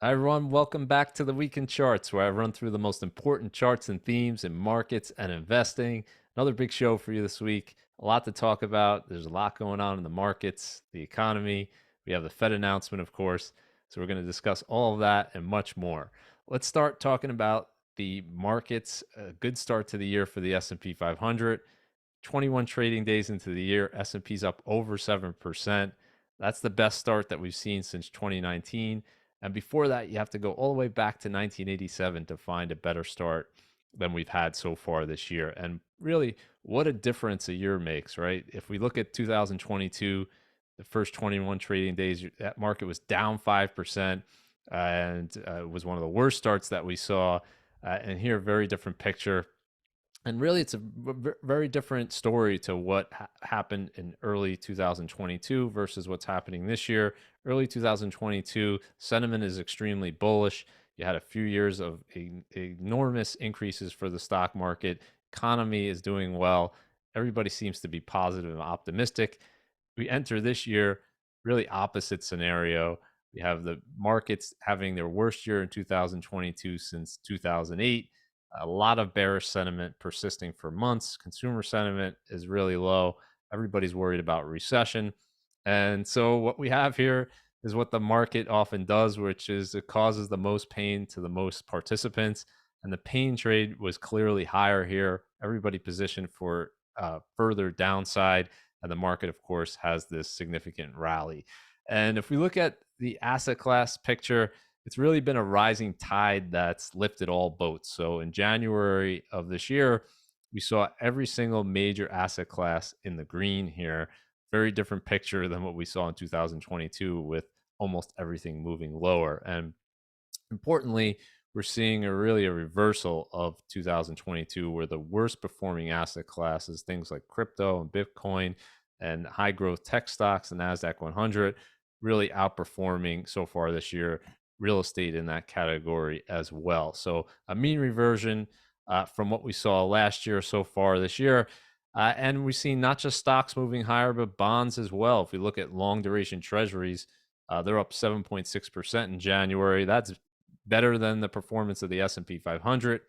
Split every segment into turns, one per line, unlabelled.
Hi, everyone. Welcome back to the Weekend Charts, where I run through the most important charts and themes in markets and investing. Another big show for you this week. A lot to talk about. There's a lot going on in the markets, the economy. We have the Fed announcement, of course. So we're going to discuss all of that and much more. Let's start talking about the markets. A good start to the year for the S&P 500. 21 trading days into the year, S&P's up over 7%. That's the best start that we've seen since 2019. And before that, you have to go all the way back to 1987 to find a better start than we've had so far this year. And really, what a difference a year makes, right? If we look at 2022, the first 21 trading days, that market was down 5%, and it was one of the worst starts that we saw. And here, a very different picture. And really, it's a very different story to what happened in early 2022 versus what's happening this year. Early 2022, sentiment is extremely bullish. You had a few years of enormous increases for the stock market. Economy is doing well. Everybody seems to be positive and optimistic. We enter this year, really opposite scenario. We have the markets having their worst year in 2022 since 2008. A lot of bearish sentiment persisting for months. Consumer sentiment is really low. Everybody's worried about recession. And so, what we have here is what the market often does, which is it causes the most pain to the most participants. And the pain trade was clearly higher here. Everybody positioned for further downside. And the market, of course, has this significant rally. And if we look at the asset class picture, it's really been a rising tide that's lifted all boats. So in January of this year, we saw every single major asset class in the green here. Very different picture than what we saw in 2022 with almost everything moving lower. And importantly, we're seeing a reversal of 2022 where the worst performing asset classes, things like crypto and Bitcoin and high growth tech stocks, the NASDAQ 100, really outperforming so far this year. Real estate in that category as well. So a mean reversion from what we saw last year so far this year. And we've seen not just stocks moving higher, but bonds as well. If we look at long duration treasuries, they're up 7.6% in January. That's better than the performance of the S&P 500.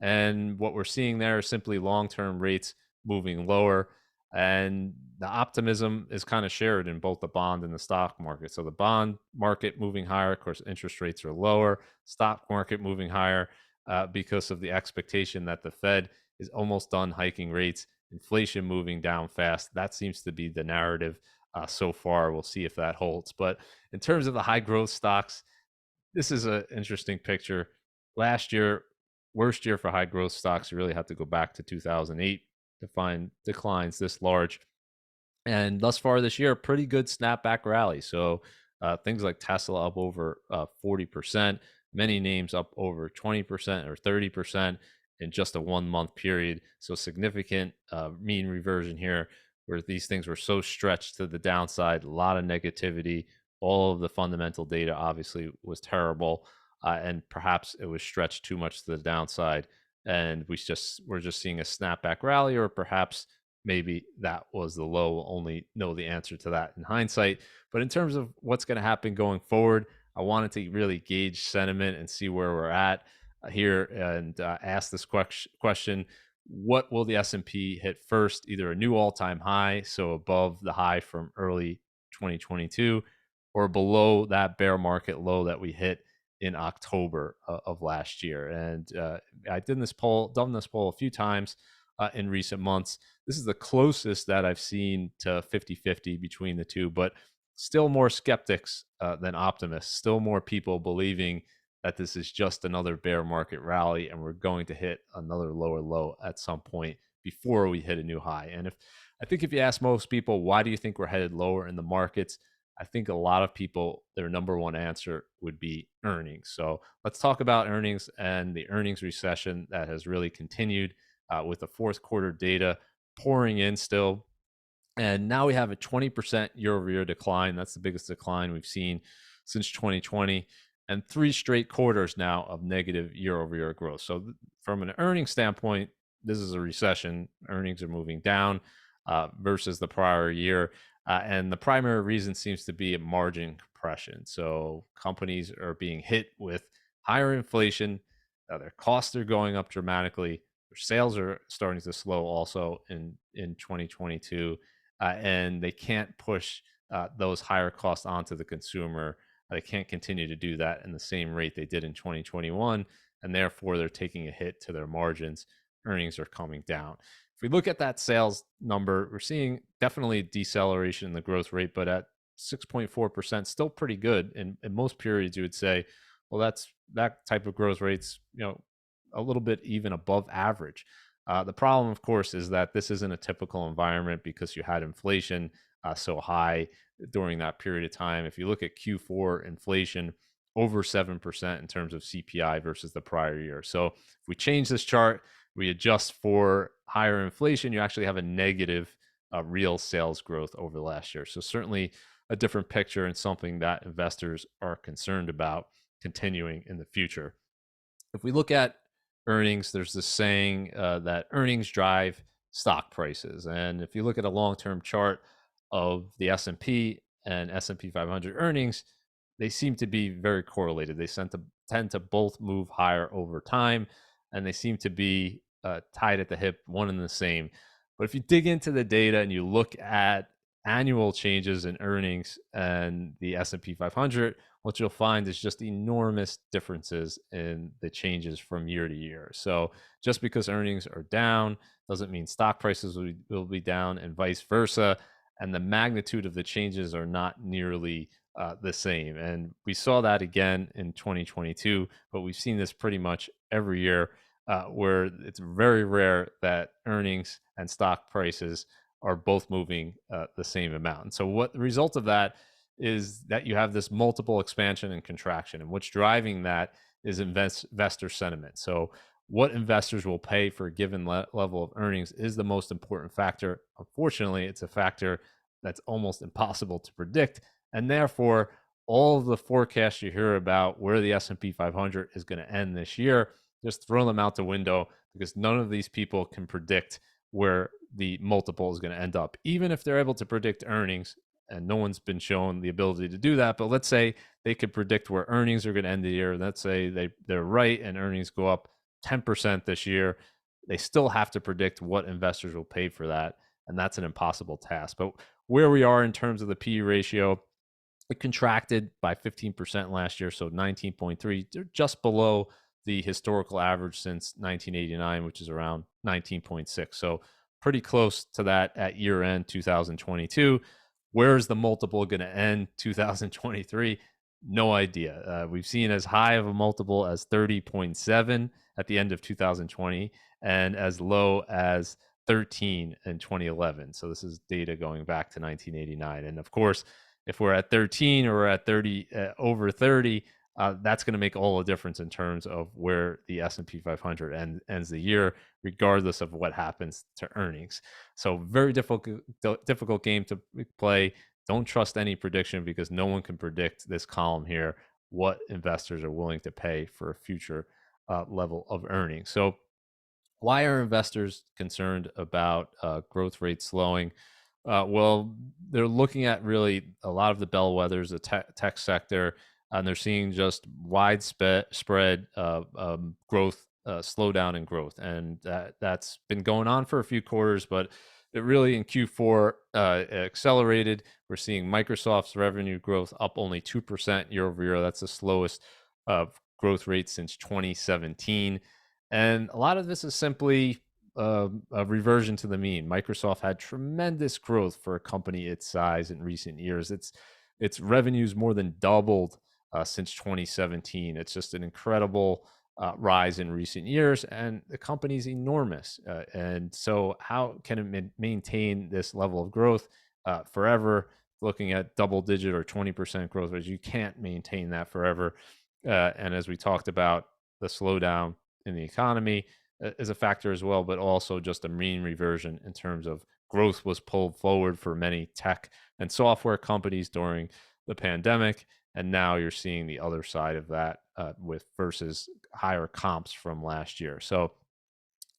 And what we're seeing there is simply long-term rates moving lower. And the optimism is kind of shared in both the bond and the stock market. So the bond market moving higher, of course, interest rates are lower. Stock market moving higher because of the expectation that the Fed is almost done hiking rates, inflation moving down fast. That seems to be the narrative so far. We'll see if that holds. But in terms of the high growth stocks, this is an interesting picture. Last year, worst year for high growth stocks. You really have to go back to 2008 to find declines this large. And thus far this year, pretty good snapback rally. So things like Tesla up over 40%, many names up over 20% or 30% in just a 1 month period. So significant mean reversion here where these things were so stretched to the downside, a lot of negativity. All of the fundamental data obviously was terrible. And perhaps it was stretched too much to the downside. And we're just seeing a snapback rally, or perhaps maybe that was the low. We'll only know the answer to that in hindsight. But in terms of what's going to happen going forward, I wanted to really gauge sentiment and see where we're at here and ask this question. What will the S&P hit first? Either a new all-time high, so above the high from early 2022, or below that bear market low that we hit in October of last year. And I done this poll a few times in recent months. This is the closest that I've seen to 50-50 between the two, but still more skeptics than optimists, still more people believing that this is just another bear market rally and we're going to hit another lower low at some point before we hit a new high. And I think if you ask most people, why do you think we're headed lower in the markets? I think a lot of people, their number one answer would be earnings. So let's talk about earnings and the earnings recession that has really continued with the fourth quarter data pouring in still. And now we have a 20% year over year decline. That's the biggest decline we've seen since 2020, and 3 straight quarters now of negative year over year growth. So, from an earnings standpoint, this is a recession. Earnings are moving down versus the prior year. And the primary reason seems to be a margin compression. So companies are being hit with higher inflation. Their costs are going up dramatically. Their sales are starting to slow also in 2022, and they can't push those higher costs onto the consumer. They can't continue to do that in the same rate they did in 2021, and therefore they're taking a hit to their margins. Earnings are coming down. If we look at that sales number, we're seeing definitely a deceleration in the growth rate, but at 6.4%, still pretty good. In most periods, you would say, well, that type of growth rate's a little bit even above average. The problem, of course, is that this isn't a typical environment because you had inflation so high during that period of time. If you look at Q4 inflation, over 7% in terms of CPI versus the prior year. So if we change this chart, we adjust for higher inflation, you actually have a negative real sales growth over the last year. So certainly a different picture and something that investors are concerned about continuing in the future. If we look at earnings, there's this saying that earnings drive stock prices. And if you look at a long-term chart of the S&P 500 earnings, they seem to be very correlated. They tend to both move higher over time, and they seem to be tied at the hip, one and the same. But if you dig into the data and you look at annual changes in earnings and the S&P 500, what you'll find is just enormous differences in the changes from year to year. So just because earnings are down doesn't mean stock prices will be down, and vice versa. And the magnitude of the changes are not nearly the same. And we saw that again in 2022, but we've seen this pretty much every year where it's very rare that earnings and stock prices are both moving the same amount. And so what the result of that is that you have this multiple expansion and contraction, and what's driving that is investor sentiment. So what investors will pay for a given level of earnings is the most important factor. Unfortunately, it's a factor that's almost impossible to predict, and therefore all of the forecasts you hear about where the S&P 500 is going to end this year, just throw them out the window, because none of these people can predict where the multiple is going to end up. Even if they're able to predict earnings, and no one's been shown the ability to do that, but let's say they could predict where earnings are going to end the year. Let's say they're right and earnings go up 10% this year. They still have to predict what investors will pay for that, and that's an impossible task. But where we are in terms of the PE ratio, it contracted by 15% last year, so 19.3. They're just below the historical average since 1989, which is around 19.6. So pretty close to that at year end 2022. Where is the multiple going to end 2023? No idea. We've seen as high of a multiple as 30.7 at the end of 2020 and as low as 13 in 2011. So this is data going back to 1989. And of course, if we're at 13 or we're at 30, over 30, that's going to make all the difference in terms of where the S&P 500 ends the year, regardless of what happens to earnings. So very difficult game to play. Don't trust any prediction, because no one can predict this column here, what investors are willing to pay for a future level of earnings. So why are investors concerned about growth rates slowing? Well, they're looking at really a lot of the bellwethers, the tech sector, and they're seeing just widespread growth, slowdown in growth. And that's been going on for a few quarters, but it really in Q4 accelerated. We're seeing Microsoft's revenue growth up only 2% year over year. That's the slowest growth rate since 2017. And a lot of this is simply a reversion to the mean. Microsoft had tremendous growth for a company its size in recent years. Its revenues more than doubled since 2017. It's just an incredible rise in recent years, and the company's enormous. And so, how can it maintain this level of growth forever? Looking at double-digit or 20% growth rates, you can't maintain that forever. And as we talked about, the slowdown in the economy is a factor as well, but also just a mean reversion in terms of growth was pulled forward for many tech and software companies during the pandemic. And now you're seeing the other side of that with versus higher comps from last year. So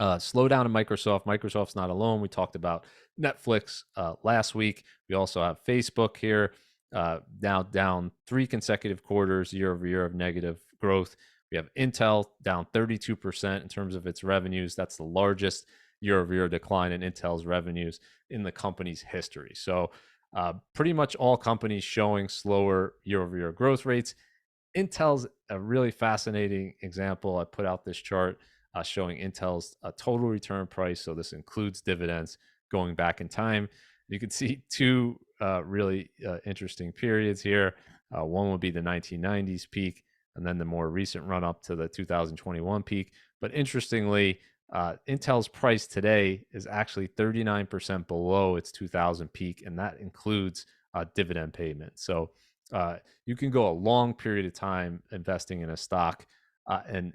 slowdown in Microsoft. Microsoft's not alone. We talked about Netflix last week. We also have Facebook here. now down 3 consecutive quarters year over year of negative growth. We have Intel down 32% in terms of its revenues. That's the largest year over year decline in Intel's revenues in the company's history. So, pretty much all companies showing slower year over year growth rates. Intel's a really fascinating example. I put out this chart showing Intel's total return price. So this includes dividends going back in time. You can see two really interesting periods here. One would be the 1990s peak, and then the more recent run up to the 2021 peak. But interestingly, Intel's price today is actually 39% below its 2000 peak, and that includes dividend payment. So you can go a long period of time investing in a stock and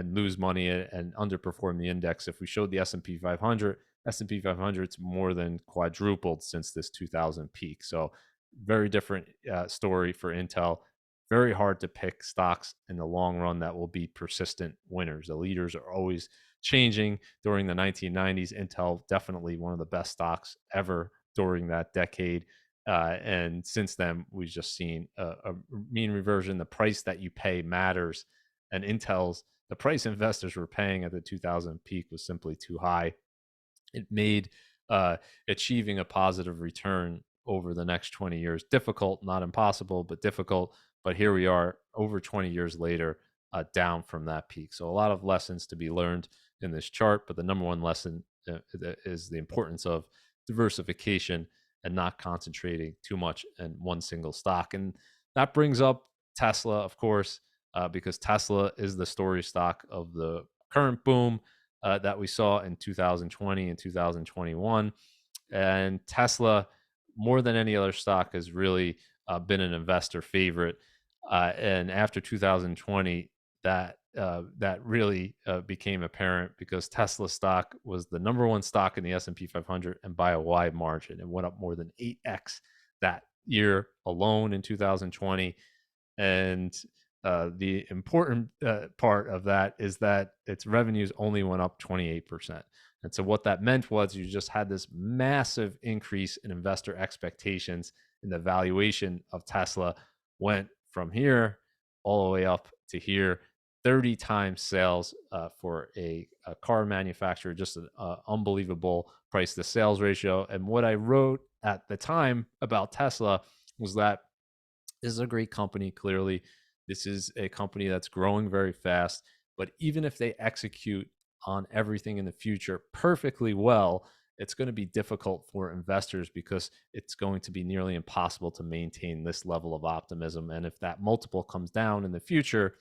lose money and underperform the index. If we showed the S&P 500, S&P 500's more than quadrupled since this 2000 peak. So very different story for Intel. Very hard to pick stocks in the long run that will be persistent winners. The leaders are always changing. During the 1990s, Intel definitely one of the best stocks ever during that decade. And since then, we've just seen a mean reversion. The price that you pay matters. And Intel's, the price investors were paying at the 2000 peak was simply too high. It made achieving a positive return over the next 20 years difficult, not impossible, but difficult. But here we are over 20 years later, down from that peak. So a lot of lessons to be learned in this chart. But the number one lesson is the importance of diversification and not concentrating too much in one single stock. And that brings up Tesla, of course, because Tesla is the story stock of the current boom that we saw in 2020 and 2021. And Tesla, more than any other stock, has really been an investor favorite. And after 2020, that really became apparent because Tesla stock was the number one stock in the S&P 500 and by a wide margin. It went up more than 8x that year alone in 2020. And the important part of that is that its revenues only went up 28%. And so what that meant was you just had this massive increase in investor expectations, and the valuation of Tesla went from here all the way up to here, 30 times sales for a car manufacturer, just an unbelievable price to sales ratio. And what I wrote at the time about Tesla was that this is a great company, clearly. This is a company that's growing very fast. But even if they execute on everything in the future perfectly well, it's going to be difficult for investors because it's going to be nearly impossible to maintain this level of optimism. And if that multiple comes down in the future,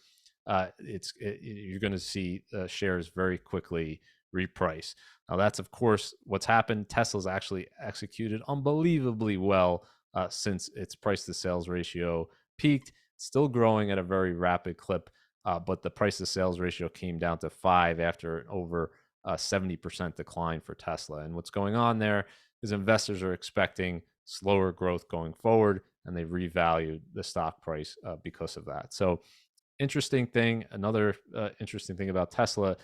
you're going to see shares very quickly reprice. Now, that's, of course, what's happened. Tesla's actually executed unbelievably well since its price to sales ratio peaked, still growing at a very rapid clip, but the price to sales ratio came down to 5 after an over 70% decline for Tesla. And what's going on there is investors are expecting slower growth going forward, and they revalued the stock price because of that. So interesting thing, another interesting thing about Tesla,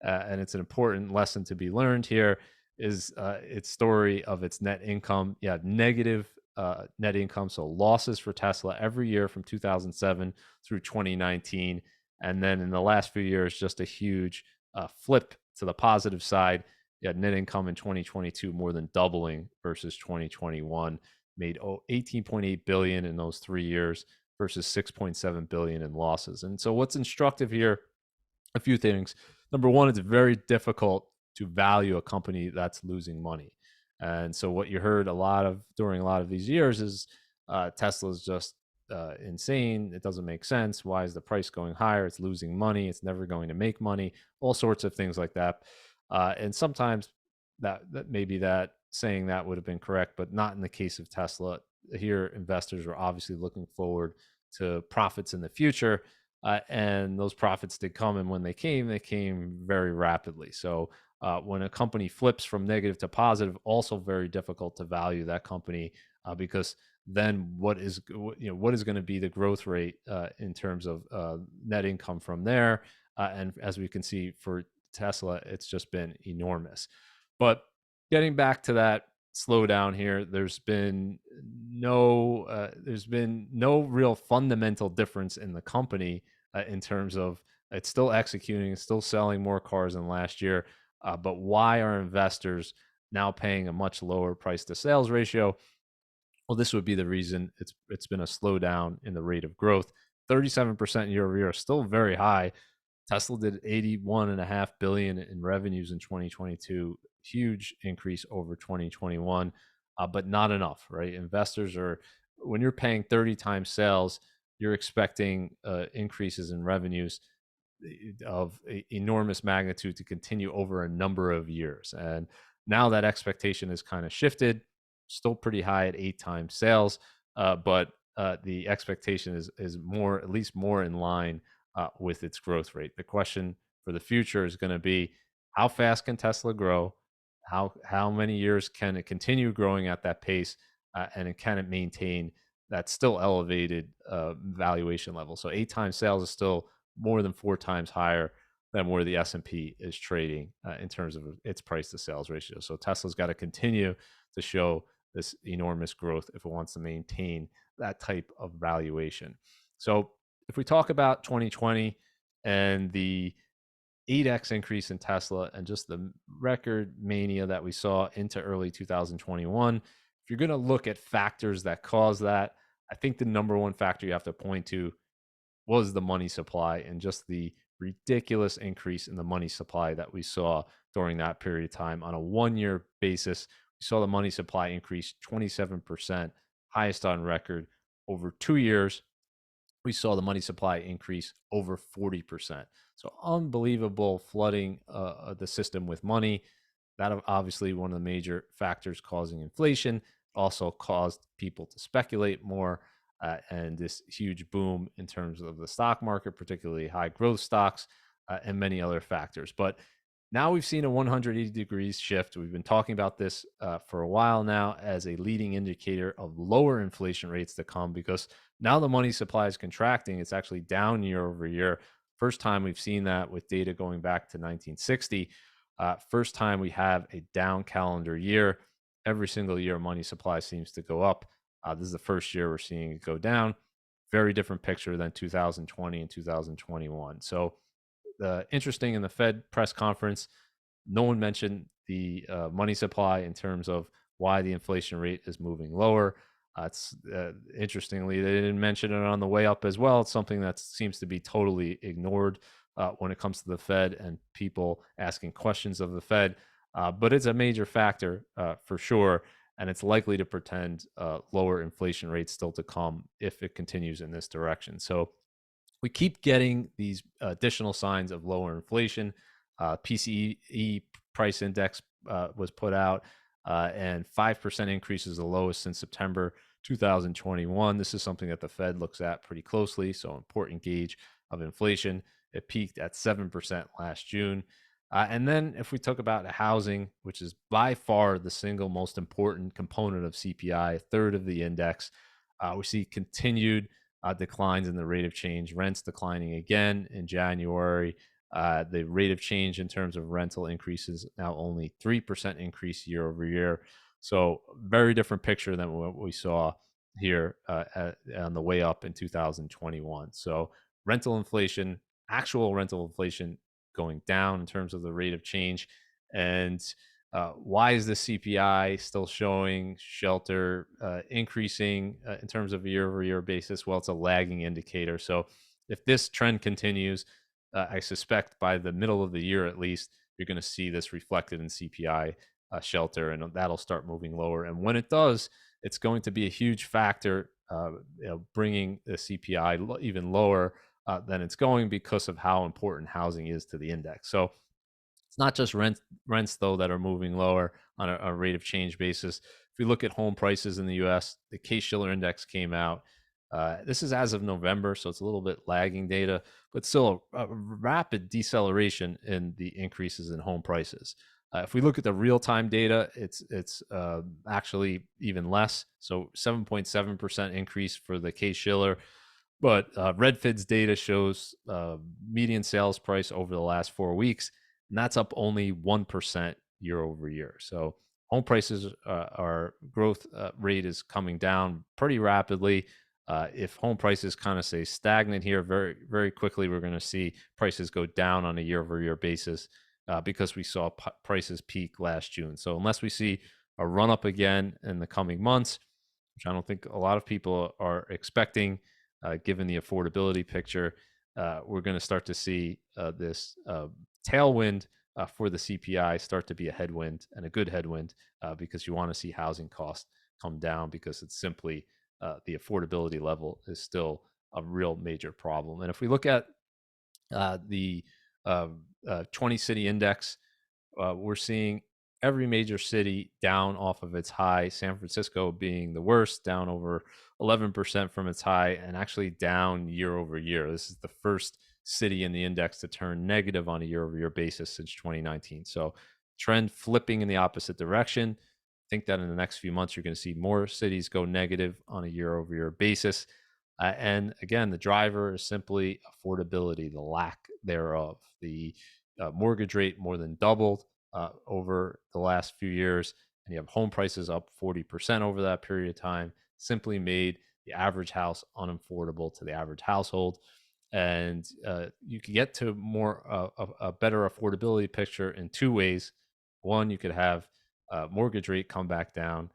and it's an important lesson to be learned here, is its story of its net income. You have negative net income, so losses for Tesla every year from 2007 through 2019. And then in the last few years, just a huge flip to the positive side. You had net income in 2022 more than doubling versus 2021, made 18.8 billion in those 3 years versus 6.7 billion in losses. And so what's instructive here, a few things. Number one, it's very difficult to value a company that's losing money. And so what you heard during a lot of these years is Tesla's just insane. It doesn't make sense. Why is the price going higher? It's losing money. It's never going to make money. All sorts of things like that. And sometimes that maybe that saying that would have been correct, but not in the case of Tesla. Here, investors are obviously looking forward to profits in the future. And those profits did come, and when they came very rapidly. So when a company flips from negative to positive, also very difficult to value that company because then what is going to be the growth rate in terms of net income from there? And as we can see for Tesla, it's just been enormous. But getting back to that slowdown here. There's been no real fundamental difference in the company in terms of it's still executing, it's still selling more cars than last year. But why are investors now paying a much lower price to sales ratio? Well, this would be the reason it's been a slowdown in the rate of growth. 37% year over year, still very high. Tesla did 81.5 billion in revenues in 2022, huge increase over 2021, but not enough, right? Investors are, when you're paying 30 times sales, you're expecting increases in revenues of enormous magnitude to continue over a number of years. And now that expectation is kind of shifted, still pretty high at 8 times sales, but the expectation is more, at least more in line with its growth rate. The question for the future is going to be how fast can Tesla grow? How many years can it continue growing at that pace? And can it maintain that still elevated valuation level? So 8 times sales is still more than 4 times higher than where the S&P is trading in terms of its price to sales ratio. So Tesla's got to continue to show this enormous growth if it wants to maintain that type of valuation. So if we talk about 2020 and the 8x increase in Tesla and just the record mania that we saw into early 2021, if you're going to look at factors that cause that, I think the number one factor you have to point to was the money supply and just the ridiculous increase in the money supply that we saw during that period of time. On a 1 year basis, we saw the money supply increase 27%, highest on record. Over 2 years, we saw the money supply increase over 40%. So unbelievable flooding the system with money. That obviously one of the major factors causing inflation. Also caused people to speculate more, and this huge boom in terms of the stock market, particularly high growth stocks, and many other factors. But now we've seen a 180 degrees shift. We've been talking about this for a while now as a leading indicator of lower inflation rates to come, because now the money supply is contracting. It's actually down year over year. First time we've seen that with data going back to 1960. First time we have a down calendar year. Every single year, money supply seems to go up. This is the first year we're seeing it go down. Very different picture than 2020 and 2021. So interesting in the Fed press conference, no one mentioned the money supply in terms of why the inflation rate is moving lower. It's interestingly, they didn't mention it on the way up as well. It's something that seems to be totally ignored when it comes to the Fed and people asking questions of the Fed. But it's a major factor for sure, and it's likely to portend lower inflation rates still to come if it continues in this direction. So we keep getting these additional signs of lower inflation. PCE price index was put out, and 5% increase is the lowest since September 2021. This is something that the Fed looks at pretty closely, so important gauge of inflation. It peaked at 7% last June. And then if we talk about housing, which is by far the single most important component of CPI, a third of the index, we see continued declines in the rate of change, rents declining again in January. The rate of change in terms of rental increases now only 3% increase year over year. So very different picture than what we saw here on the way up in 2021. So rental inflation, actual rental inflation going down in terms of the rate of change. And why is the CPI still showing shelter increasing in terms of a year over year basis? Well, it's a lagging indicator. So if this trend continues, I suspect by the middle of the year at least, you're going to see this reflected in CPI shelter, and that'll start moving lower. And when it does, it's going to be a huge factor, bringing the CPI even lower than it's going because of how important housing is to the index. So it's not just rents though that are moving lower on a rate of change basis. If we look at home prices in the U.S., the Case-Shiller index came out. This is as of November, so it's a little bit lagging data, but still a rapid deceleration in the increases in home prices. If we look at the real-time data, it's actually even less. So 7.7% increase for the Case-Shiller. But Redfin's data shows median sales price over the last 4 weeks, and that's up only 1% year over year. So home prices, our growth rate is coming down pretty rapidly. If home prices kind of stay stagnant here, very, very quickly, we're going to see prices go down on a year over year basis because we saw prices peak last June. So, unless we see a run up again in the coming months, which I don't think a lot of people are expecting, given the affordability picture, we're going to start to see this tailwind for the CPI start to be a headwind, and a good headwind, because you want to see housing costs come down, because it's simply the affordability level is still a real major problem. And if we look at the uh, 20 city index, we're seeing every major city down off of its high. San Francisco being the worst, down over 11% from its high, and actually down year over year. This is the first city in the index to turn negative on a year over year basis since 2019. So, trend flipping in the opposite direction. I think that in the next few months, you're going to see more cities go negative on a year over year basis. And again, the driver is simply affordability, the lack thereof. The mortgage rate more than doubled over the last few years, and you have home prices up 40% over that period of time, simply made the average house unaffordable to the average household. And you could get to more a better affordability picture in two ways. One, you could have mortgage rate come back down,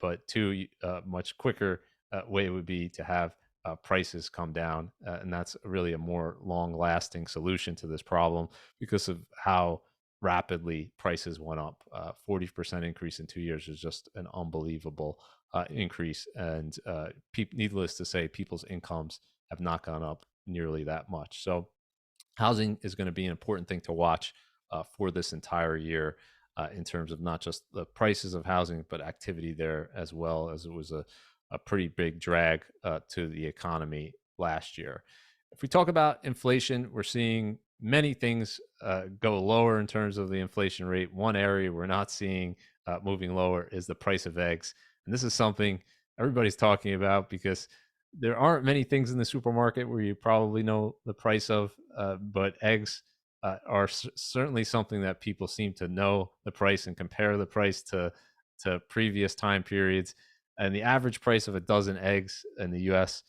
but two, much quicker way would be to have prices come down, and that's really a more long-lasting solution to this problem because of how rapidly prices went up. 40% increase in 2 years is just an unbelievable increase, and needless to say, people's incomes have not gone up nearly that much. So, housing is going to be an important thing to watch for this entire year, in terms of not just the prices of housing, but activity there as well, as it was a pretty big drag to the economy last year. If we talk about inflation, we're seeing many things go lower in terms of the inflation rate. One area we're not seeing moving lower is the price of eggs. And this is something everybody's talking about because there aren't many things in the supermarket where you probably know the price of, but eggs are certainly something that people seem to know the price and compare the price to previous time periods. And the average price of a dozen eggs in the U.S.,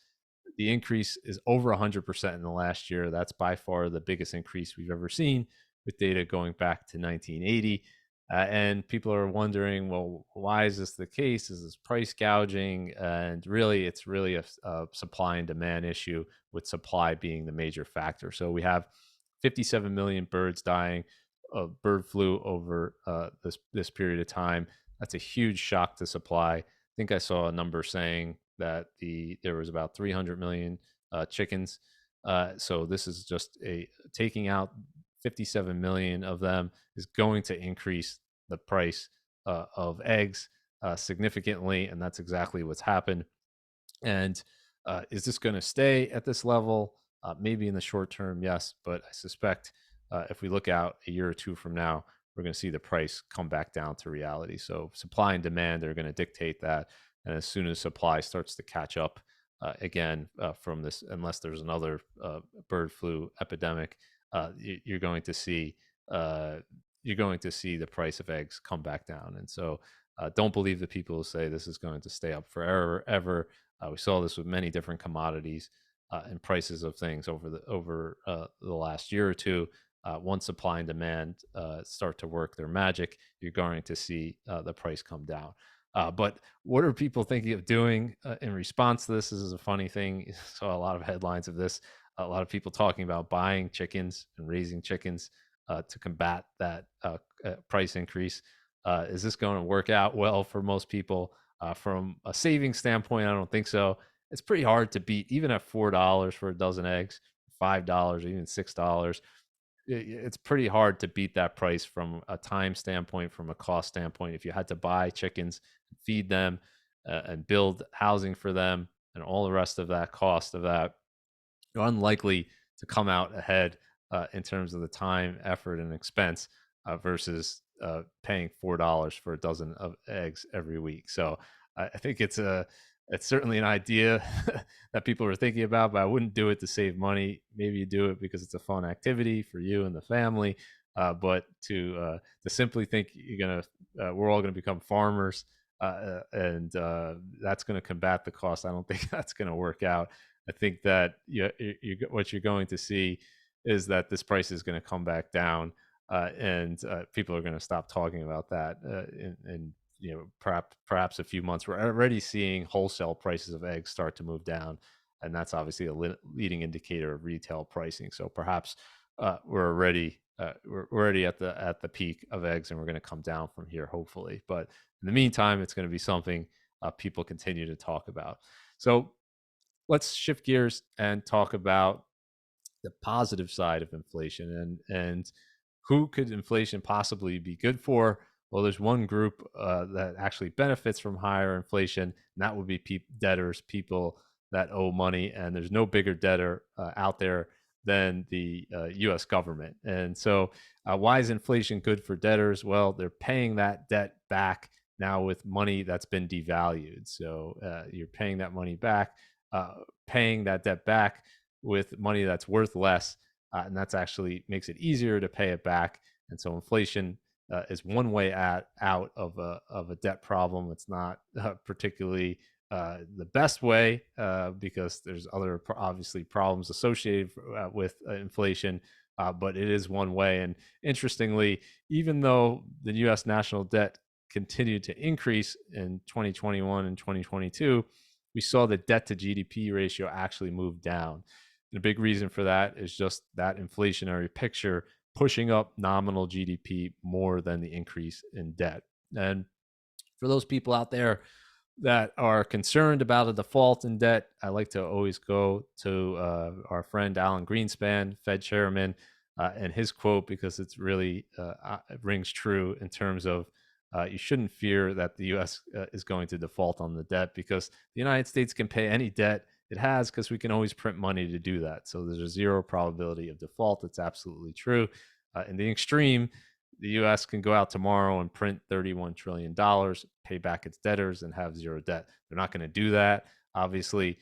the increase is over 100% in the last year. That's by far the biggest increase we've ever seen, with data going back to 1980. And people are wondering, well, why is this the case? Is this price gouging? And really, it's really a supply and demand issue, with supply being the major factor. So we have 57 million birds dying of bird flu over this period of time. That's a huge shock to supply. I think I saw a number saying that there was about 300 million chickens. So this is just taking out 57 million of them is going to increase the price of eggs significantly, and that's exactly what's happened. And is this going to stay at this level? Maybe in the short term, yes, but I suspect if we look out a year or two from now, we're going to see the price come back down to reality. So supply and demand are going to dictate that, and as soon as supply starts to catch up again from this, unless there's another bird flu epidemic, you're going to see the price of eggs come back down. And so, don't believe the people who say this is going to stay up forever, ever. We saw this with many different commodities and prices of things over the last year or two. Once supply and demand start to work their magic, you're going to see the price come down. But what are people thinking of doing in response to this? This is a funny thing. Saw a lot of headlines of this. A lot of people talking about buying chickens and raising chickens to combat that price increase. Is this going to work out well for most people? From a savings standpoint, I don't think so. It's pretty hard to beat, even at $4 for a dozen eggs, $5, even $6. It's pretty hard to beat that price from a time standpoint, from a cost standpoint. If you had to buy chickens, feed them, and build housing for them, and all the rest of that cost of that, you're unlikely to come out ahead in terms of the time, effort, and expense versus paying $4 for a dozen of eggs every week. So I think it's certainly an idea that people are thinking about, but I wouldn't do it to save money. Maybe you do it because it's a fun activity for you and the family. but to simply think we're all gonna become farmers, and that's going to combat the cost. I don't think that's going to work out. I think that what you're going to see is that this price is going to come back down, and people are going to stop talking about that. And perhaps a few months, we're already seeing wholesale prices of eggs start to move down, and that's obviously a leading indicator of retail pricing. So perhaps we're already at the peak of eggs, and we're going to come down from here, hopefully. But in the meantime, it's going to be something people continue to talk about. So let's shift gears and talk about the positive side of inflation, and who could inflation possibly be good for? Well, there's one group that actually benefits from higher inflation, and that would be debtors, people that owe money, and there's no bigger debtor out there than the U.S. government. And so, why is inflation good for debtors? Well, they're paying that debt back now with money that's been devalued. So you're paying that money back, paying that debt back with money that's worth less, and that's actually makes it easier to pay it back. And so inflation is one way out of a debt problem. It's not particularly the best way because there's other obviously problems associated with inflation, but it is one way. And interestingly, even though the U.S. national debt continued to increase in 2021 and 2022, we saw the debt to GDP ratio actually move down. And a big reason for that is just that inflationary picture pushing up nominal GDP more than the increase in debt. And for those people out there that are concerned about a default in debt, I like to always go to our friend Alan Greenspan, Fed chairman, and his quote, because it's really it rings true in terms of you shouldn't fear that the U.S. Is going to default on the debt, because the United States can pay any debt it has, because we can always print money to do that. So there's a zero probability of default. It's absolutely true. In the extreme, the U.S. can go out tomorrow and print $31 trillion, pay back its debtors, and have zero debt. They're not going to do that, obviously,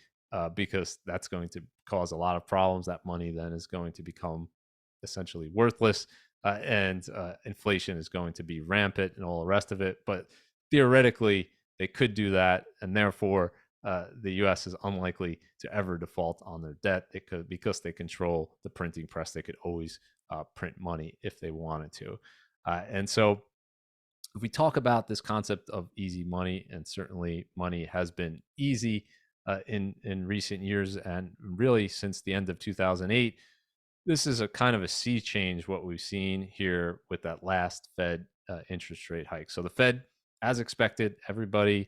because that's going to cause a lot of problems. That money then is going to become essentially worthless, and inflation is going to be rampant and all the rest of it. But theoretically, they could do that, and therefore, the U.S. is unlikely to ever default on their debt. It could, because they control the printing press. They could always print money if they wanted to. And so, if we talk about this concept of easy money, and certainly money has been easy in recent years, and really since the end of 2008, this is a kind of a sea change what we've seen here with that last Fed interest rate hike. So the Fed, as expected, everybody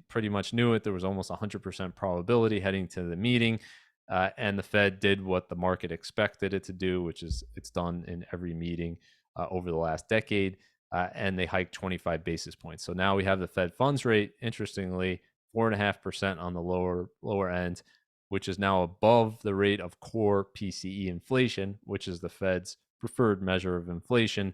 pretty much knew it. There was almost 100% probability heading to the meeting, and the Fed did what the market expected it to do, which is it's done in every meeting over the last decade, and they hiked 25 basis points. So now we have the Fed funds rate, interestingly, 4.5% on the lower end, which is now above the rate of core PCE inflation, which is the Fed's preferred measure of inflation,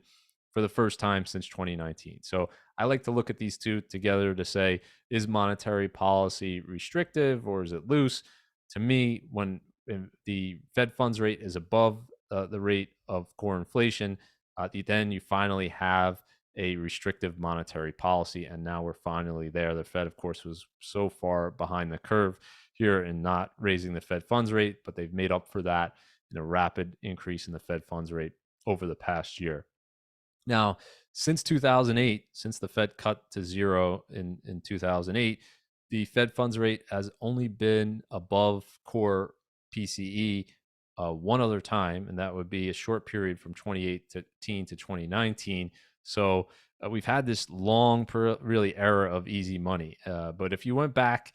for the first time since 2019. So I like to look at these two together to say, is monetary policy restrictive or is it loose? To me, when the Fed funds rate is above the rate of core inflation, then you finally have a restrictive monetary policy. And now we're finally there. The Fed, of course, was so far behind the curve here in not raising the Fed funds rate, but they've made up for that in a rapid increase in the Fed funds rate over the past year. Now, since 2008, since the Fed cut to zero in 2008, the Fed funds rate has only been above core PCE one other time, and that would be a short period from 2018 to 2019. So we've had this long, really era of easy money. But if you went back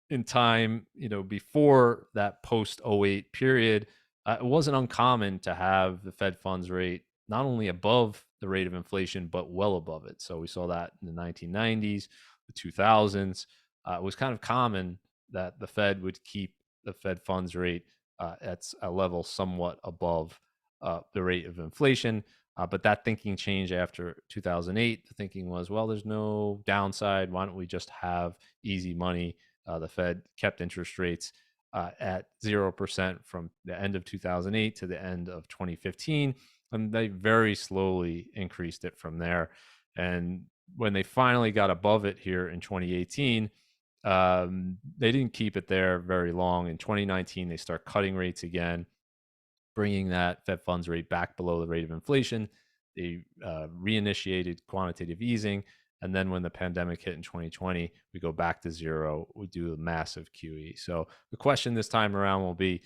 in time, before that post '08 period, it wasn't uncommon to have the Fed funds rate not only above the rate of inflation, but well above it. So we saw that in the 1990s, the 2000s. It was kind of common that the Fed would keep the Fed funds rate at a level somewhat above the rate of inflation. But that thinking changed after 2008. The thinking was, well, there's no downside. Why don't we just have easy money? The Fed kept interest rates at 0% from the end of 2008 to the end of 2015. and they very slowly increased it from there. And when they finally got above it here in 2018, they didn't keep it there very long. In 2019, they start cutting rates again, bringing that Fed funds rate back below the rate of inflation. They reinitiated quantitative easing. And then when the pandemic hit in 2020, we go back to zero. We do a massive QE. So the question this time around will be,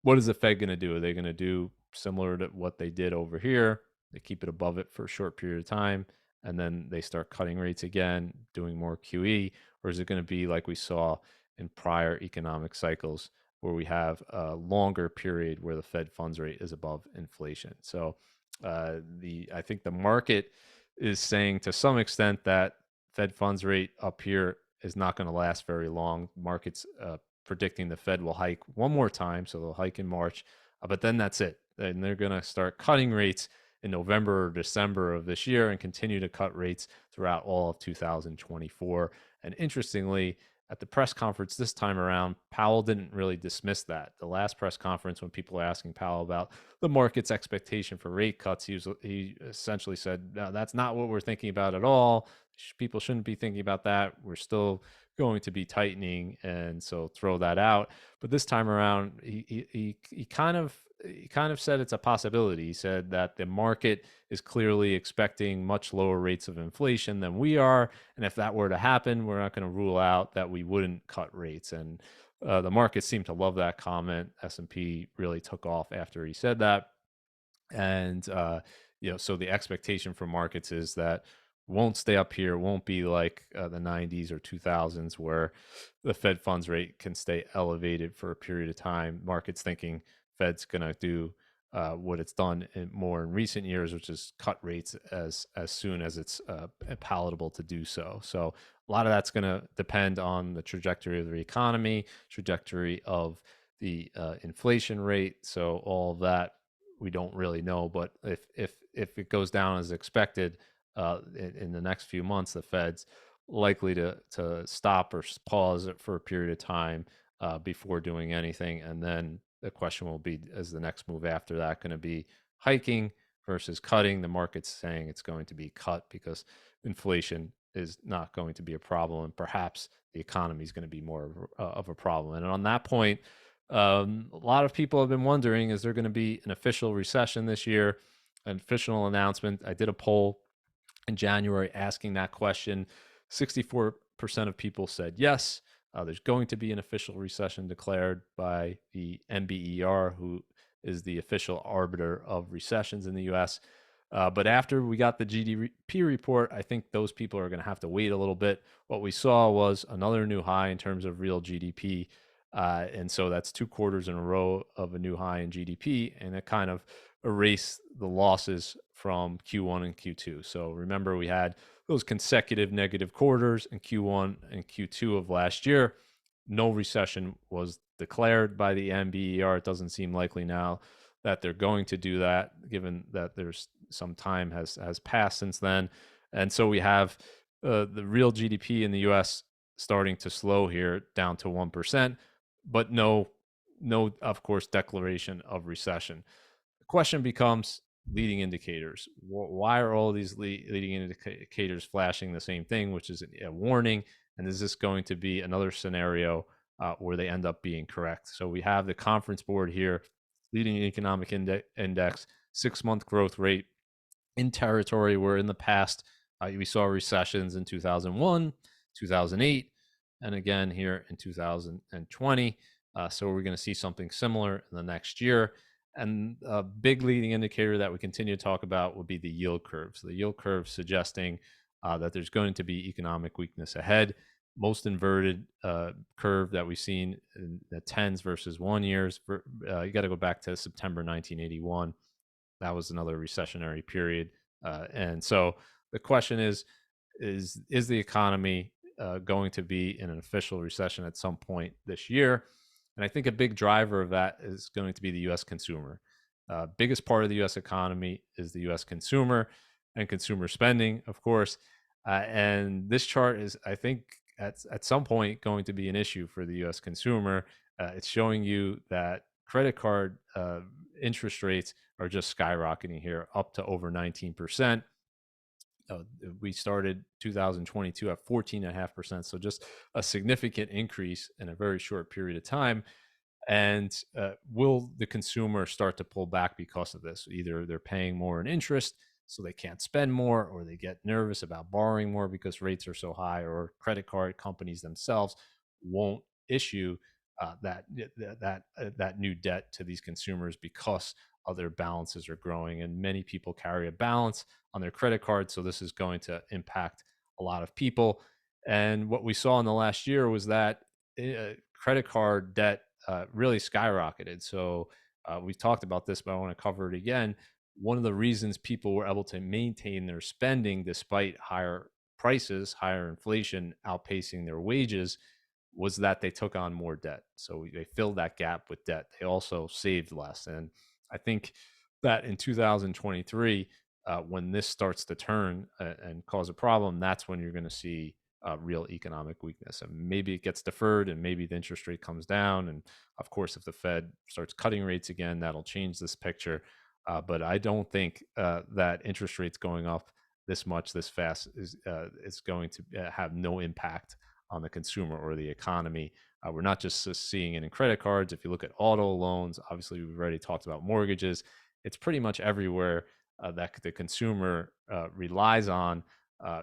what is the Fed going to do? Are they going to do similar to what they did over here? They keep it above it for a short period of time, and then they start cutting rates again, doing more QE? Or is it going to be like we saw in prior economic cycles, where we have a longer period where the Fed funds rate is above inflation? So I think the market is saying to some extent that Fed funds rate up here is not going to last very long. Markets predicting the Fed will hike one more time, so they'll hike in March, but then that's it. And they're going to start cutting rates in November or December of this year and continue to cut rates throughout all of 2024. And interestingly, at the press conference this time around, Powell didn't really dismiss that. The last press conference, when people were asking Powell about the market's expectation for rate cuts, he essentially said, no, that's not what we're thinking about at all. People shouldn't be thinking about that. We're still going to be tightening, and so throw that out. But this time around, he kind of said it's a possibility. He said that the market is clearly expecting much lower rates of inflation than we are, and if that were to happen, we're not going to rule out that we wouldn't cut rates. And the market seemed to love that comment. S&P really took off after he said that. And so the expectation for markets is that won't stay up here, won't be like the 90s or 2000s, where the Fed funds rate can stay elevated for a period of time. Markets thinking Fed's going to do what it's done more in recent years, which is cut rates as soon as it's palatable to do so. So a lot of that's going to depend on the trajectory of the economy, trajectory of the inflation rate. So all of that we don't really know. But if it goes down as expected in the next few months, the Fed's likely to stop or pause it for a period of time before doing anything. And then the question will be, is the next move after that going to be hiking versus cutting? The market's saying it's going to be cut because inflation is not going to be a problem, and perhaps the economy is going to be more of a problem. And on that point, a lot of people have been wondering, is there going to be an official recession this year? An official announcement. I did a poll in January asking that question. 64% of people said yes. There's going to be an official recession declared by the NBER, who is the official arbiter of recessions in the US. But after we got the GDP report, I think those people are going to have to wait a little bit. What we saw was another new high in terms of real GDP. And so that's 2 quarters in a row of a new high in GDP, and it kind of erased the losses from Q1 and Q2. So remember, we had those consecutive negative quarters in Q1 and Q2 of last year. No recession was declared by the NBER. It doesn't seem likely now that they're going to do that, given that there's some time has passed since then. And so we have the real GDP in the US starting to slow here down to 1%, but no, of course, declaration of recession. The question becomes leading indicators. Why are all these leading indicators flashing the same thing, which is a warning? And is this going to be another scenario where they end up being correct? So we have the conference board here, leading economic index, 6-month growth rate in territory where in the past we saw recessions in 2001, 2008, and again here in 2020. So we're going to see something similar in the next year. And a big leading indicator that we continue to talk about would be the yield curve. So the yield curve suggesting that there's going to be economic weakness ahead. Most inverted curve that we've seen in the 10s versus 1 years. You got to go back to September 1981. That was another recessionary period. And so the question is the economy going to be in an official recession at some point this year? And I think a big driver of that is going to be the U.S. consumer. Biggest part of the U.S. economy is the U.S. consumer and consumer spending, of course. And this chart is, I think, at some point going to be an issue for the U.S. consumer. It's showing you that credit card interest rates are just skyrocketing here, up to over 19%. uh, we started 2022 at 14.5%. So just a significant increase in a very short period of time. And will the consumer start to pull back because of this? Either they're paying more in interest, so they can't spend more, or they get nervous about borrowing more because rates are so high, or credit card companies themselves won't issue that new debt to these consumers because other balances are growing, and many people carry a balance on their credit card, so this is going to impact a lot of people. And what we saw in the last year was that credit card debt really skyrocketed. So we've talked about this, but I want to cover it again. One of the reasons people were able to maintain their spending despite higher prices, higher inflation outpacing their wages, was that they took on more debt. So they filled that gap with debt. They also saved less. And I think that in 2023, when this starts to turn and cause a problem, that's when you're going to see real economic weakness. And maybe it gets deferred and maybe the interest rate comes down. And of course, if the Fed starts cutting rates again, that'll change this picture. But I don't think that interest rates going up this much, this fast, is going to have no impact on the consumer or the economy. We're not just seeing it in credit cards. If you look at auto loans, obviously we've already talked about mortgages. It's pretty much everywhere that the consumer relies on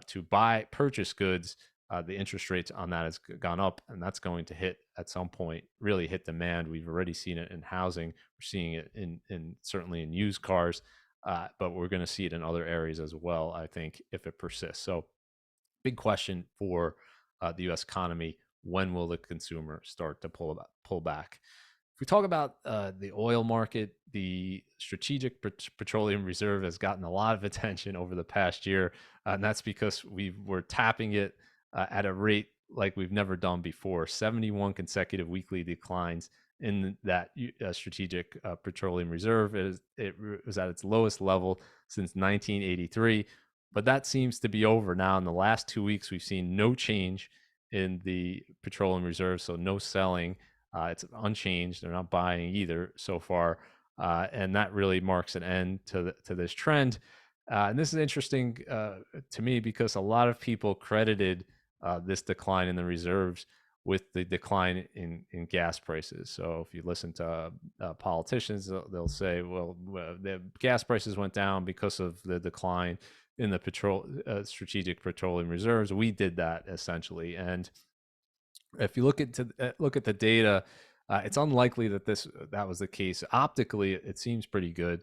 to purchase goods. The interest rates on that has gone up, and that's going to hit at some point, really hit demand. We've already seen it in housing. We're seeing it in certainly in used cars, but we're going to see it in other areas as well, I think, if it persists. So big question for the U.S. economy: when will the consumer start to pull back? If we talk about the oil market, the Strategic Petroleum Reserve has gotten a lot of attention over the past year, and that's because we were tapping it at a rate like we've never done before. 71 consecutive weekly declines in that Strategic Petroleum Reserve. It was at its lowest level since 1983. But that seems to be over now. In the last 2 weeks, we've seen no change in the petroleum reserve, so no selling. It's unchanged. They're not buying either so far, and that really marks an end to this trend. And this is interesting to me because a lot of people credited this decline in the reserves with the decline in gas prices. So if you listen to politicians, they'll say, well, the gas prices went down because of the decline in the strategic petroleum reserves. We did that essentially. And if you look at the data, it's unlikely that that was the case. Optically, it seems pretty good,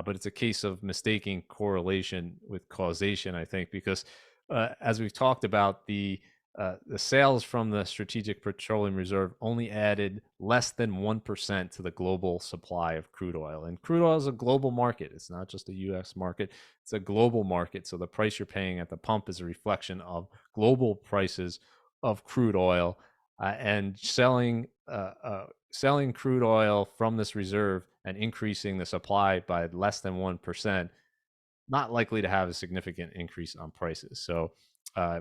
but it's a case of mistaking correlation with causation, I think, because as we've talked about, the sales from the Strategic Petroleum Reserve only added less than 1% to the global supply of crude oil. And crude oil is a global market. It's not just a U.S. market. It's a global market. So the price you're paying at the pump is a reflection of global prices of crude oil. And selling crude oil from this reserve and increasing the supply by less than 1%, not likely to have a significant increase on prices. So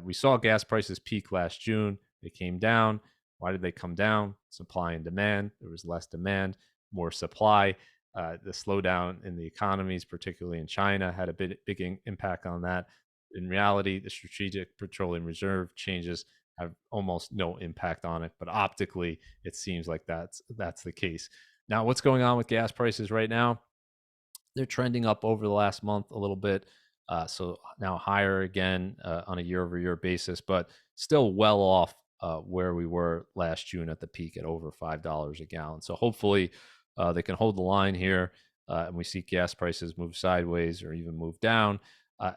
we saw gas prices peak last June. They came down. Why did they come down? Supply and demand. There was less demand, more supply. The slowdown in the economies, particularly in China, had a big impact on that. In reality, the Strategic Petroleum Reserve changes have almost no impact on it, but optically, it seems like that's the case. Now, what's going on with gas prices right now? They're trending up over the last month a little bit. So now higher again on a year over year basis, but still well off where we were last June at the peak at over $5 a gallon. So hopefully they can hold the line here and we see gas prices move sideways or even move down.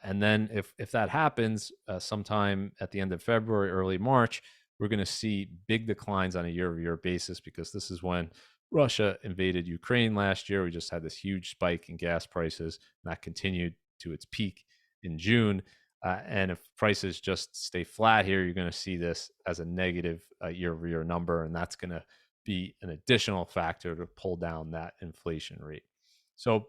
And then if that happens sometime at the end of February, early March, we're going to see big declines on a year over year basis because this is when Russia invaded Ukraine last year. We just had this huge spike in gas prices, and that continued to its peak in June. And if prices just stay flat here, you're going to see this as a negative year over year number, and that's going to be an additional factor to pull down that inflation rate. So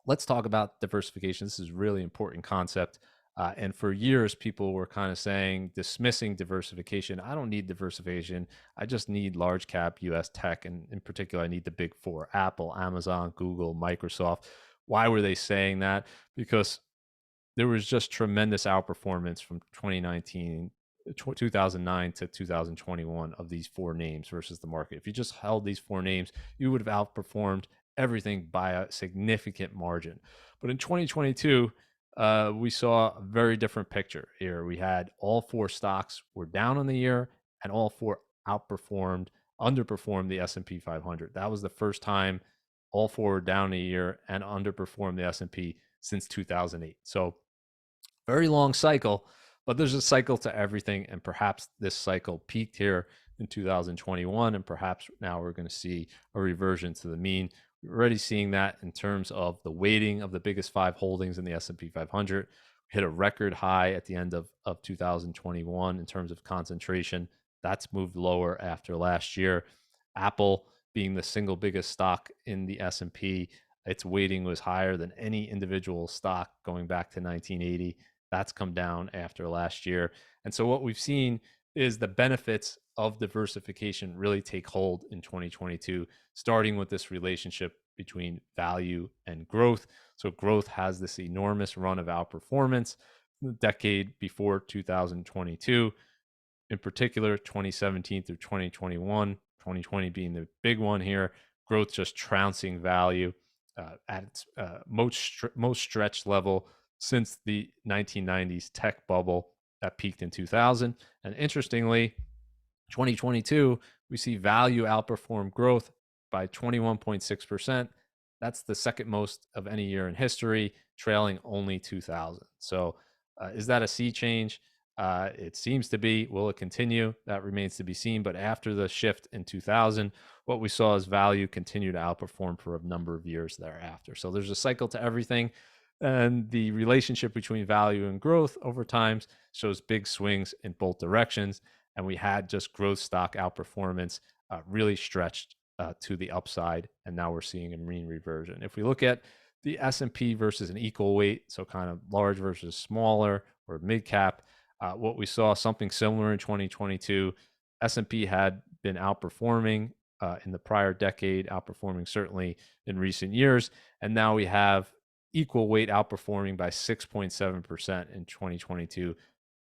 let's talk about diversification. This is a really important concept. And for years, people were kind of saying, dismissing diversification. I don't need diversification. I just need large cap US tech. And in particular, I need the big four: Apple, Amazon, Google, Microsoft. Why were they saying that? Because there was just tremendous outperformance from 2009 to 2021 of these four names versus the market. If you just held these four names, you would have outperformed everything by a significant margin. But in 2022, we saw a very different picture here. We had all four stocks were down on the year, and all four underperformed the S&P 500. That was the first time all four were down a year and underperformed the S&P since 2008. So very long cycle, but there's a cycle to everything. And perhaps this cycle peaked here in 2021, and perhaps now we're going to see a reversion to the mean. We're already seeing that in terms of the weighting of the biggest five holdings in the S&P 500. We hit a record high at the end of 2021 in terms of concentration. That's moved lower after last year. Apple being the single biggest stock in the S&P, its weighting was higher than any individual stock going back to 1980. That's come down after last year. And so what we've seen is the benefits of diversification really take hold in 2022, starting with this relationship between value and growth. So growth has this enormous run of outperformance. The decade before 2022, in particular 2017 through 2021, 2020 being the big one here, growth just trouncing value at its most stretched level since the 1990s tech bubble that peaked in 2000. And interestingly, 2022, we see value outperform growth by 21.6%. That's the second most of any year in history, trailing only 2000. So, is that a sea change? It seems to be. Will it continue? That remains to be seen. But after the shift in 2000, what we saw is value continue to outperform for a number of years thereafter. So there's a cycle to everything. And the relationship between value and growth over time shows big swings in both directions. And we had just growth stock outperformance really stretched to the upside. And now we're seeing a mean reversion. If we look at the S&P versus an equal weight, so kind of large versus smaller or mid cap, what we saw something similar in 2022. S&P had been outperforming in the prior decade, outperforming certainly in recent years, and now we have equal weight outperforming by 6.7% in 2022,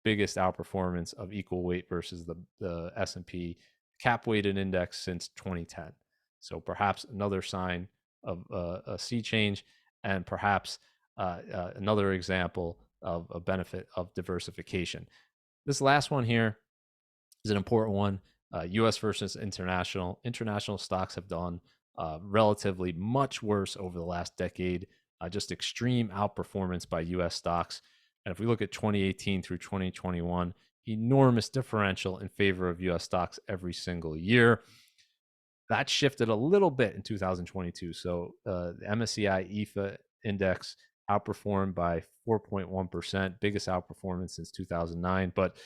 biggest outperformance of equal weight versus the S&P cap weighted index since 2010. So perhaps another sign of a sea change, and perhaps another example of a benefit of diversification. This last one here is an important one. US versus international. International stocks have done relatively much worse over the last decade, just extreme outperformance by US stocks. And if we look at 2018 through 2021, enormous differential in favor of US stocks every single year. That shifted a little bit in 2022. So the MSCI EFA index outperformed by 4.1%, biggest outperformance since 2009. But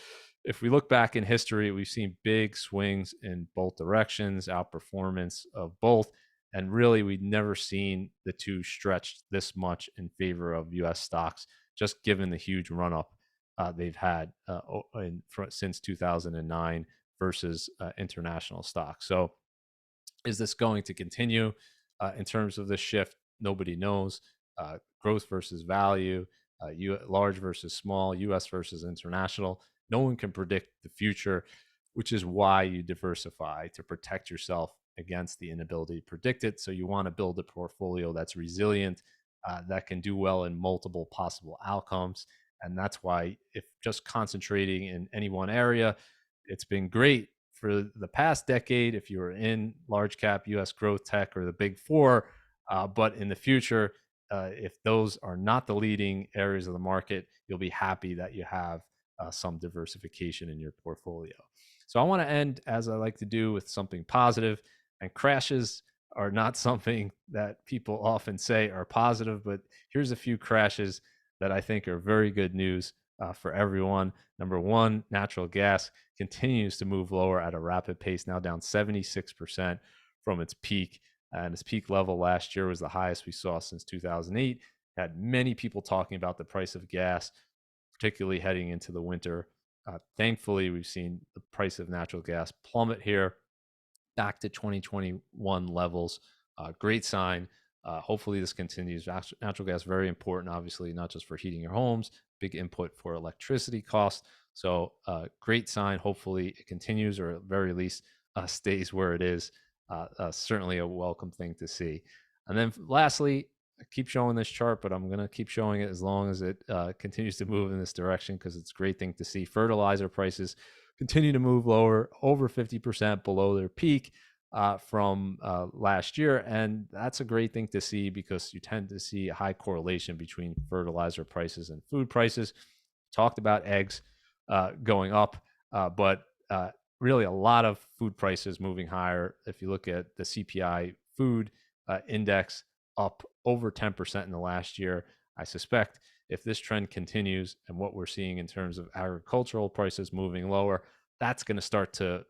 if we look back in history, we've seen big swings in both directions, outperformance of both. And really, we've never seen the two stretched this much in favor of US stocks, just given the huge run up they've had since 2009 versus international stocks. So, is this going to continue in terms of this shift? Nobody knows. Growth versus value, large versus small, US versus international. No one can predict the future, which is why you diversify, to protect yourself against the inability to predict it. So you want to build a portfolio that's resilient, that can do well in multiple possible outcomes. And that's why, if just concentrating in any one area, it's been great for the past decade if you were in large cap US growth tech or the big four. But in the future, if those are not the leading areas of the market, you'll be happy that you have some diversification in your portfolio. So I want to end, as I like to do, with something positive. And crashes are not something that people often say are positive, but here's a few crashes that I think are very good news for everyone. Number one, natural gas continues to move lower at a rapid pace, now down 76% from its peak. And its peak level last year was the highest we saw since 2008. Had many people talking about the price of gas particularly heading into the winter. Thankfully, we've seen the price of natural gas plummet here back to 2021 levels. Great sign. Hopefully, this continues. Natural gas very important, obviously, not just for heating your homes, big input for electricity costs. So, great sign. Hopefully, it continues, or at very least stays where it is. Certainly a welcome thing to see. And then, lastly, I keep showing this chart, but I'm going to keep showing it as long as it continues to move in this direction, because it's a great thing to see. Fertilizer prices continue to move lower, over 50% below their peak from last year. And that's a great thing to see, because you tend to see a high correlation between fertilizer prices and food prices. Talked about eggs going up, but really a lot of food prices moving higher. If you look at the CPI food index, up over 10% in the last year. I suspect if this trend continues and what we're seeing in terms of agricultural prices moving lower, that's going to start to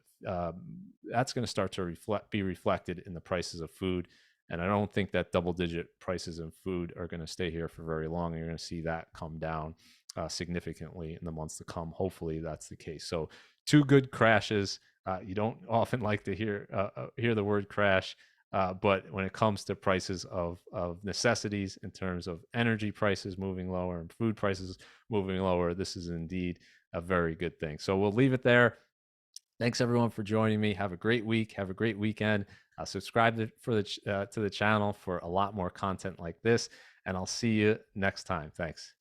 be reflected in the prices of food. And I don't think that double-digit prices in food are going to stay here for very long. You're going to see that come down significantly in the months to come. Hopefully, that's the case. So, two good crashes. You don't often like to hear the word crash, but when it comes to prices of necessities, in terms of energy prices moving lower and food prices moving lower, this is indeed a very good thing. So we'll leave it there. Thanks everyone for joining me. Have a great week. Have a great weekend. Subscribe to the channel for a lot more content like this, and I'll see you next time. Thanks.